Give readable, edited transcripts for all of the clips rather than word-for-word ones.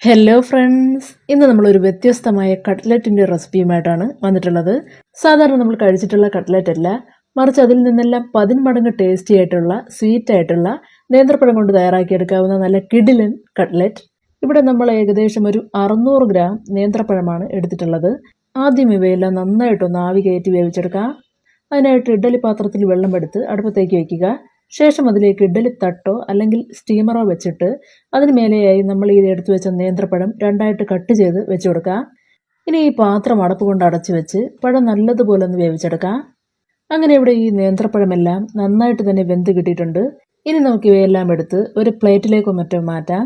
Hello friends, ഇന്ന് നമ്മളൊരു വ്യത്യസ്തമായ കട്ട്ലറ്റിൻ്റെ റെസിപ്പിയുമായിട്ടാണ് വന്നിട്ടുള്ളത്. സാധാരണ നമ്മൾ കഴിച്ചിട്ടുള്ള കട്ട്ലറ്റ് അല്ല, മറിച്ച് അതിൽ നിന്നെല്ലാം 10 മടങ്ങ് ടേസ്റ്റി ആയിട്ടുള്ള സ്വീറ്റ് ആയിട്ടുള്ള നേന്ത്രപ്പഴം കൊണ്ട് തയ്യാറാക്കിയെടുക്കാവുന്ന നല്ല കിടിലൻ കട്ട്ലറ്റ്. ഇവിടെ നമ്മൾ ഏകദേശം ഒരു 600 ഗ്രാം നേന്ത്രപ്പഴമാണ് എടുത്തിട്ടുള്ളത്. ആദ്യം ഇവയെല്ലാം നന്നായിട്ടൊന്ന് ആവി കയറ്റി വേവിച്ചെടുക്കാം. അതിനായിട്ട് ഇഡ്ഡലി പാത്രത്തിൽ വെള്ളം എടുത്ത് അടുപ്പത്തേക്ക് വയ്ക്കുക. ശേഷം അതിലേക്ക് ഇഡ്ഡലി തട്ടോ അല്ലെങ്കിൽ സ്റ്റീമറോ വെച്ചിട്ട് അതിന് മേലെയായി നമ്മൾ ഈ എടുത്തു വെച്ച നേന്ത്രപ്പഴം രണ്ടായിട്ട് കട്ട് ചെയ്ത് വെച്ച് കൊടുക്കാം. ഇനി ഈ പാത്രം അടപ്പ് കൊണ്ട് അടച്ചു വെച്ച് പഴം നല്ലതുപോലെ ഒന്ന് വേവിച്ചെടുക്കാം. അങ്ങനെ ഇവിടെ ഈ നേന്ത്രപ്പഴമെല്ലാം നന്നായിട്ട് തന്നെ വെന്ത് കിട്ടിയിട്ടുണ്ട്. ഇനി നമുക്ക് ഇവയെല്ലാം എടുത്ത് ഒരു പ്ലേറ്റിലേക്കോ മറ്റോ മാറ്റാം.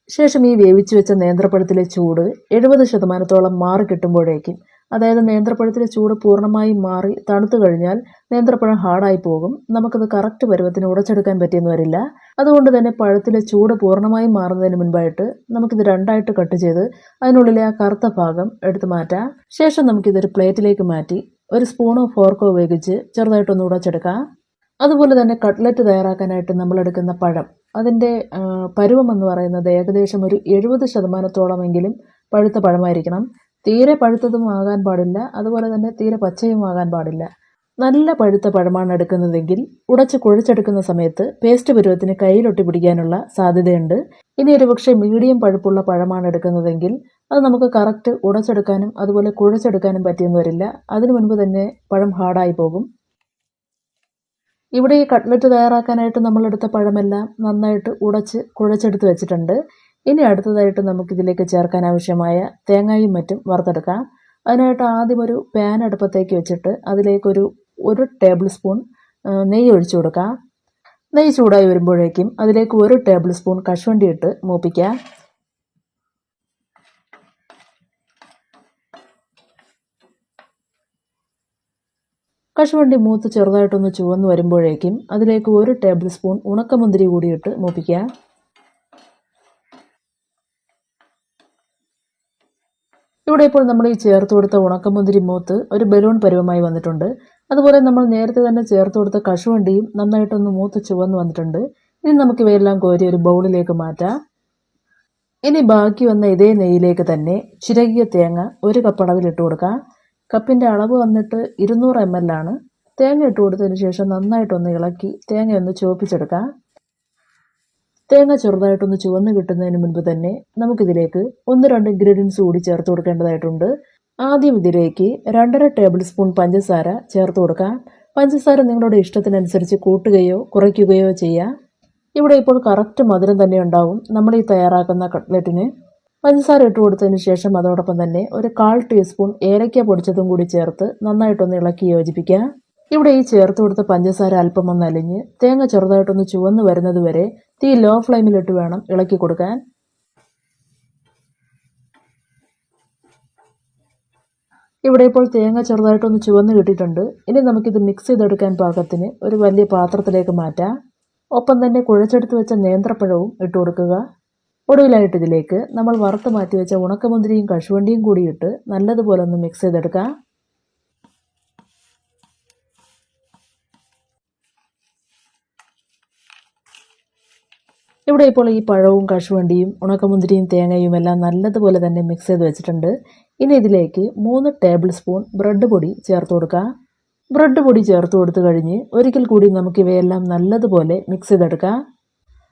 ശേഷം ഈ വേവിച്ചു വെച്ച നേന്ത്രപ്പഴത്തിലെ ചൂട് 70% മാറി കിട്ടുമ്പോഴേക്കും, അതായത് നേന്ത്രപ്പഴത്തിലെ ചൂട് പൂർണ്ണമായും മാറി തണുത്തു കഴിഞ്ഞാൽ നേന്ത്രപ്പഴം ഹാർഡായി പോകും. നമുക്കത് കറക്റ്റ് പരുവത്തിന് ഉടച്ചെടുക്കാൻ പറ്റിയെന്ന് വരില്ല. അതുകൊണ്ട് തന്നെ പഴത്തിലെ ചൂട് പൂർണ്ണമായും മാറുന്നതിന് മുൻപായിട്ട് നമുക്കിത് രണ്ടായിട്ട് കട്ട് ചെയ്ത് അതിനുള്ളിലെ ആ കറുത്ത ഭാഗം എടുത്ത് മാറ്റാം. ശേഷം നമുക്കിതൊരു പ്ലേറ്റിലേക്ക് മാറ്റി ഒരു സ്പൂണോ ഫോർക്കോ ഉപയോഗിച്ച് ചെറുതായിട്ടൊന്ന് ഉടച്ചെടുക്കാം. അതുപോലെ തന്നെ കട്ട്ലറ്റ് തയ്യാറാക്കാനായിട്ട് നമ്മളെടുക്കുന്ന പഴം, അതിൻ്റെ പരുവം എന്ന് പറയുന്നത് ഏകദേശം ഒരു 70%-ഓളമെങ്കിലും പഴുത്ത പഴമായിരിക്കണം. തീരെ പഴുത്തതും ആകാൻ പാടില്ല, അതുപോലെ തന്നെ തീരെ പച്ചയും ആകാൻ പാടില്ല. നല്ല പഴുത്ത പഴമാണ് എടുക്കുന്നതെങ്കിൽ ഉടച്ച് കുഴച്ചെടുക്കുന്ന സമയത്ത് പേസ്റ്റ് പരുവത്തിന് കയ്യിലൊട്ടി പിടിക്കാനുള്ള സാധ്യതയുണ്ട്. ഇനി ഒരു പക്ഷേ മീഡിയം പഴുപ്പുള്ള പഴമാണ് എടുക്കുന്നതെങ്കിൽ അത് നമുക്ക് കറക്റ്റ് ഉടച്ചെടുക്കാനും അതുപോലെ കുഴച്ചെടുക്കാനും പറ്റിയെന്ന് വരില്ല. അതിനു മുൻപ് തന്നെ പഴം ഹാർഡായി പോകും. ഇവിടെ ഈ കട്ട്ലറ്റ് തയ്യാറാക്കാനായിട്ട് നമ്മളെടുത്ത പഴമെല്ലാം നന്നായിട്ട് ഉടച്ച് കുഴച്ചെടുത്ത് വെച്ചിട്ടുണ്ട്. ഇനി അടുത്തതായിട്ട് നമുക്കിതിലേക്ക് ചേർക്കാൻ ആവശ്യമായ തേങ്ങയും മറ്റും വറുത്തെടുക്കാം. അതിനായിട്ട് ആദ്യം ഒരു പാൻ അടുപ്പത്തേക്ക് വെച്ചിട്ട് അതിലേക്കൊരു 1 ടേബിൾ സ്പൂൺ നെയ്യ് ഒഴിച്ചു കൊടുക്കാം. നെയ്യ് ചൂടായി വരുമ്പോഴേക്കും അതിലേക്ക് 1 ടേബിൾ സ്പൂൺ കശുവണ്ടി ഇട്ട് മൂപ്പിക്കാം. കശുവണ്ടി മൂത്ത് ചെറുതായിട്ടൊന്ന് ചുവന്ന് വരുമ്പോഴേക്കും അതിലേക്ക് 1 ടേബിൾ സ്പൂൺ ഉണക്കമുന്തിരി കൂടിയിട്ട് മൂപ്പിക്കാം. ഇവിടെ ഇപ്പോൾ നമ്മൾ ഈ ചേർത്ത് കൊടുത്ത ഉണക്കമുന്തിരി മൂത്ത് ഒരു ബലൂൺ പരുവമായി വന്നിട്ടുണ്ട്. അതുപോലെ നമ്മൾ നേരത്തെ തന്നെ ചേർത്ത് കൊടുത്ത കശുവണ്ടിയും നന്നായിട്ടൊന്ന് മൂത്ത് ചുവന്ന് വന്നിട്ടുണ്ട്. ഇനി നമുക്ക് ഇവയെല്ലാം കോരി ഒരു ബൗളിലേക്ക് മാറ്റാം. ഇനി ബാക്കി വന്ന ഇതേ നെയ്യിലേക്ക് തന്നെ ചിരകിയ തേങ്ങ 1 കപ്പ് അളവിൽ ഇട്ട് കൊടുക്കാം. കപ്പിൻ്റെ അളവ് വന്നിട്ട് 200 ml ആണ്. തേങ്ങ ഇട്ട് കൊടുത്തതിന് ശേഷം നന്നായിട്ടൊന്ന് ഇളക്കി തേങ്ങ ഒന്ന് ചുവപ്പിച്ചെടുക്കാം. തേങ്ങ ചെറുതായിട്ടൊന്ന് ചുവന്ന് കിട്ടുന്നതിന് മുൻപ് തന്നെ നമുക്കിതിലേക്ക് 1-2 ഇൻഗ്രീഡിയൻസ് കൂടി ചേർത്ത് കൊടുക്കേണ്ടതായിട്ടുണ്ട്. ആദ്യം ഇതിലേക്ക് 2.5 ടേബിൾ സ്പൂൺ പഞ്ചസാര ചേർത്ത് കൊടുക്കാം. പഞ്ചസാര നിങ്ങളുടെ ഇഷ്ടത്തിനനുസരിച്ച് കൂട്ടുകയോ കുറയ്ക്കുകയോ ചെയ്യാം. ഇവിടെ ഇപ്പോൾ കറക്റ്റ് മധുരം തന്നെ ഉണ്ടാവും നമ്മൾ ഈ തയ്യാറാക്കുന്ന കട്ട്ലറ്റിന്. പഞ്ചസാര ഇട്ട് കൊടുത്തതിന് ശേഷം അതോടൊപ്പം തന്നെ ഒരു 1/4 ടീസ്പൂൺ ഏലക്ക പൊടിച്ചതും കൂടി ചേർത്ത് നന്നായിട്ടൊന്ന് ഇളക്കി യോജിപ്പിക്കുക. ഇവിടെ ഈ ചേർത്ത് കൊടുത്ത പഞ്ചസാര അല്പം ഒന്ന് അലിഞ്ഞ് തേങ്ങ ചെറുതായിട്ടൊന്ന് ചുവന്ന് വരുന്നത് വരെ തീ ലോ ഫ്ലെയിമിലിട്ട് വേണം ഇളക്കി കൊടുക്കാൻ. ഇവിടെ ഇപ്പോൾ തേങ്ങ ചെറുതായിട്ടൊന്ന് ചുവന്ന് കിട്ടിയിട്ടുണ്ട്. ഇനി നമുക്കിത് മിക്സ് ചെയ്തെടുക്കാൻ പാകത്തിന് ഒരു വലിയ പാത്രത്തിലേക്ക് മാറ്റാം. ഒപ്പം തന്നെ കുഴച്ചെടുത്ത് വെച്ച നേന്ത്രപ്പഴവും ഇട്ട് കൊടുക്കുക. ഒടുവിലായിട്ട് ഇതിലേക്ക് നമ്മൾ വറുത്ത് മാറ്റി വെച്ച ഉണക്കമുന്തിരിയും കശുവണ്ടിയും കൂടി ഇട്ട് നല്ലതുപോലെ ഒന്ന് മിക്സ് ചെയ്തെടുക്കാം. ഇവിടെ ഇപ്പോൾ ഈ പഴവും കശുവണ്ടിയും ഉണക്കമുന്തിരിയും തേങ്ങയും എല്ലാം നല്ലതുപോലെ തന്നെ മിക്സ് ചെയ്ത് വെച്ചിട്ടുണ്ട്. ഇനി ഇതിലേക്ക് 3 ടേബിൾ സ്പൂൺ ബ്രെഡ് പൊടി ചേർത്ത് കൊടുക്കുക. ബ്രെഡ് പൊടി ചേർത്ത് കൊടുത്തു കഴിഞ്ഞ് ഒരിക്കൽ കൂടി നമുക്കിവയെല്ലാം നല്ലതുപോലെ മിക്സ് ചെയ്തെടുക്കാം.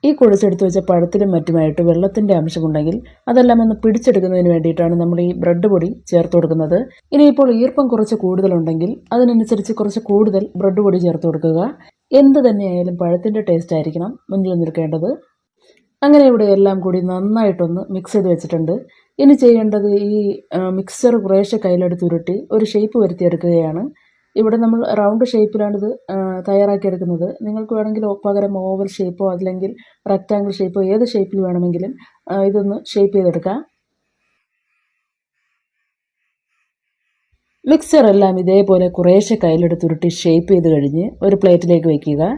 ഈ കുഴച്ചെടുത്ത് വെച്ച പഴത്തിലും മറ്റുമായിട്ട് വെള്ളത്തിൻ്റെ അംശമുണ്ടെങ്കിൽ അതെല്ലാം ഒന്ന് പിടിച്ചെടുക്കുന്നതിന് വേണ്ടിയിട്ടാണ് നമ്മൾ ഈ ബ്രെഡ് പൊടി ചേർത്ത് കൊടുക്കുന്നത്. ഇനിയിപ്പോൾ ഈർപ്പം കുറച്ച് കൂടുതലുണ്ടെങ്കിൽ അതിനനുസരിച്ച് കുറച്ച് കൂടുതൽ ബ്രെഡ് പൊടി ചേർത്ത് കൊടുക്കുക. എന്ത് തന്നെയായാലും പഴത്തിൻ്റെ ടേസ്റ്റ് ആയിരിക്കണം മുന്നിൽ നിൽക്കേണ്ടത്. അങ്ങനെ ഇവിടെ എല്ലാം കൂടി നന്നായിട്ടൊന്ന് മിക്സ് ചെയ്ത് വെച്ചിട്ടുണ്ട്. ഇനി ചെയ്യേണ്ടത് ഈ മിക്സ്ചർ കുറേശ്ശെ കയ്യിലെടുത്ത് ഉരുട്ടി ഒരു ഷേപ്പ് വരുത്തിയെടുക്കുകയാണ്. ഇവിടെ നമ്മൾ റൗണ്ട് ഷേപ്പിലാണിത് തയ്യാറാക്കിയെടുക്കുന്നത്. നിങ്ങൾക്ക് വേണമെങ്കിൽ പകരം ഓവൽ ഷേപ്പോ അല്ലെങ്കിൽ റെക്റ്റാങ്കിൾ ഷേപ്പോ ഏത് ഷേപ്പിൽ വേണമെങ്കിലും ഇതൊന്ന് ഷേപ്പ് ചെയ്തെടുക്കാം. മിക്സ്ചർ എല്ലാം ഇതേപോലെ കുറേശ്ശെ കയ്യിലെടുത്ത് ഉരുട്ടി ഷേപ്പ് ചെയ്ത് കഴിഞ്ഞ് ഒരു പ്ലേറ്റിലേക്ക് വയ്ക്കുക.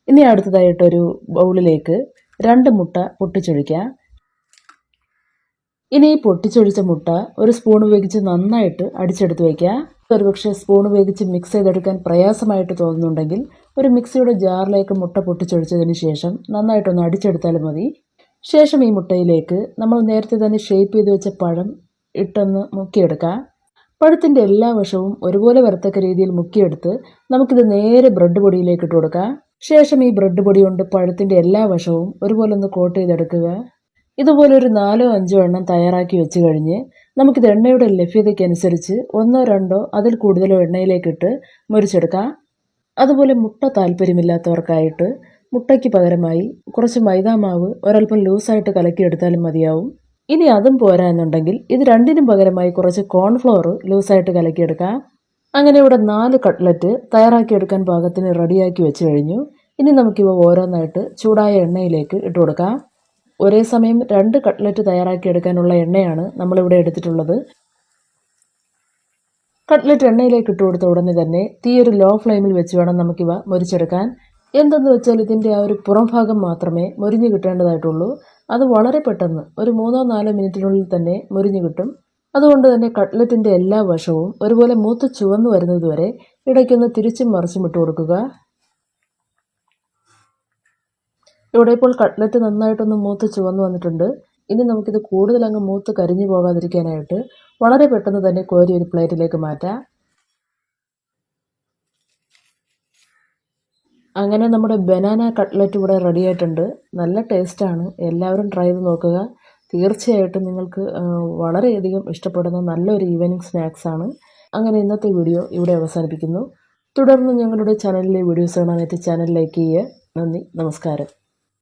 ഇനി അടുത്തതായിട്ടൊരു ബൗളിലേക്ക് 2 മുട്ട പൊട്ടിച്ചൊഴിക്കുക. ഇനി ഈ പൊട്ടിച്ചൊഴിച്ച മുട്ട ഒരു സ്പൂൺ ഉപയോഗിച്ച് നന്നായിട്ട് അടിച്ചെടുത്ത് വയ്ക്കുക. ഒരുപക്ഷെ സ്പൂൺ ഉപയോഗിച്ച് മിക്സ് ചെയ്തെടുക്കാൻ പ്രയാസമായിട്ട് തോന്നുന്നുണ്ടെങ്കിൽ ഒരു മിക്സിയുടെ ജാറിലേക്ക് മുട്ട പൊട്ടിച്ചൊഴിച്ചതിന് ശേഷം നന്നായിട്ടൊന്ന് അടിച്ചെടുത്താലും മതി. ശേഷം ഈ മുട്ടയിലേക്ക് നമ്മൾ നേരത്തെ തന്നെ ഷേപ്പ് ചെയ്ത് വെച്ച പഴം ഇട്ടൊന്ന് മുക്കിയെടുക്കുക. പഴത്തിൻ്റെ എല്ലാ വശവും ഒരുപോലെ വരത്തക്ക രീതിയിൽ മുക്കിയെടുത്ത് നമുക്കിത് നേരെ ബ്രെഡ് പൊടിയിലേക്ക് ഇട്ട് കൊടുക്കാം. ശേഷം ഈ ബ്രെഡ് പൊടി കൊണ്ട് പഴത്തിൻ്റെ എല്ലാ വശവും ഒരുപോലെ ഒന്ന് കോട്ട് ചെയ്തെടുക്കുക. ഇതുപോലെ ഒരു 4-5 എണ്ണം തയ്യാറാക്കി വെച്ച് കഴിഞ്ഞ് നമുക്കിത് എണ്ണയുടെ ലഭ്യതയ്ക്കനുസരിച്ച് 1-2 അതിൽ കൂടുതലോ എണ്ണയിലേക്കിട്ട് മുരിച്ചെടുക്കാം. അതുപോലെ മുട്ട താല്പര്യമില്ലാത്തവർക്കായിട്ട് മുട്ടയ്ക്ക് പകരമായി കുറച്ച് മൈദാമാവ് ഒരൽപ്പം ലൂസായിട്ട് കലക്കിയെടുത്താലും മതിയാവും. ഇനി അതും പോരാ എന്നുണ്ടെങ്കിൽ ഇത് രണ്ടിനും പകരമായി കുറച്ച് കോൺഫ്ലവർ ലൂസായിട്ട് കലക്കിയെടുക്കാം. അങ്ങനെ ഇവിടെ 4 കട്ട്ലറ്റ് തയ്യാറാക്കിയെടുക്കാൻ പാകത്തിന് റെഡിയാക്കി വെച്ച് കഴിഞ്ഞു. ഇനി നമുക്കിവ ഓരോന്നായിട്ട് ചൂടായ എണ്ണയിലേക്ക് ഇട്ട് കൊടുക്കാം. ഒരേ സമയം 2 കട്ട്ലറ്റ് തയ്യാറാക്കിയെടുക്കാനുള്ള എണ്ണയാണ് നമ്മളിവിടെ എടുത്തിട്ടുള്ളത്. കട്ട്ലറ്റ് എണ്ണയിലേക്ക് ഇട്ട് കൊടുത്ത ഉടനെ തന്നെ തീ ഒരു ലോ ഫ്ലെയിമിൽ വെച്ച് വേണം നമുക്കിവ മുരിച്ചെടുക്കാൻ. എന്തെന്ന് വെച്ചാൽ ഇതിൻ്റെ ആ ഒരു പുറം ഭാഗം മാത്രമേ മുരിഞ്ഞ് കിട്ടേണ്ടതായിട്ടുള്ളൂ. അത് വളരെ പെട്ടെന്ന് ഒരു 3-4 മിനിറ്റിനുള്ളിൽ തന്നെ മുരിഞ്ഞ് കിട്ടും. അതുകൊണ്ട് തന്നെ കട്ട്ലറ്റിൻ്റെ എല്ലാ വശവും ഒരുപോലെ മൂത്ത് ചുവന്ന് വരുന്നത് വരെ ഇടയ്ക്കൊന്ന് തിരിച്ചും മറിച്ചും ഇട്ട് കൊടുക്കുക. ഇവിടെ ഇപ്പോൾ കട്ട്ലറ്റ് നന്നായിട്ടൊന്ന് മൂത്ത് ചുവന്ന് വന്നിട്ടുണ്ട്. ഇനി നമുക്കിത് കൂടുതൽ അങ്ങ് മൂത്ത് കരിഞ്ഞു പോകാതിരിക്കാനായിട്ട് വളരെ പെട്ടെന്ന് തന്നെ കോരി ഒരു പ്ലേറ്റിലേക്ക് മാറ്റാം. അങ്ങനെ നമ്മുടെ ബനാന കട്ട്ലറ്റ് ഇവിടെ റെഡി ആയിട്ടുണ്ട്. നല്ല ടേസ്റ്റാണ്. എല്ലാവരും ട്രൈ ചെയ്ത് നോക്കുക. തീർച്ചയായിട്ടും നിങ്ങൾക്ക് വളരെയധികം ഇഷ്ടപ്പെടുന്ന നല്ലൊരു ഈവനിങ് സ്നാക്സാണ്. അങ്ങനെ ഇന്നത്തെ വീഡിയോ ഇവിടെ അവസാനിപ്പിക്കുന്നു. തുടർന്ന് ഞങ്ങളുടെ ചാനലിലെ വീഡിയോസ് കാണാനായിട്ട് ചാനൽ ലൈക്ക് ചെയ്യുക. നന്ദി, നമസ്കാരം.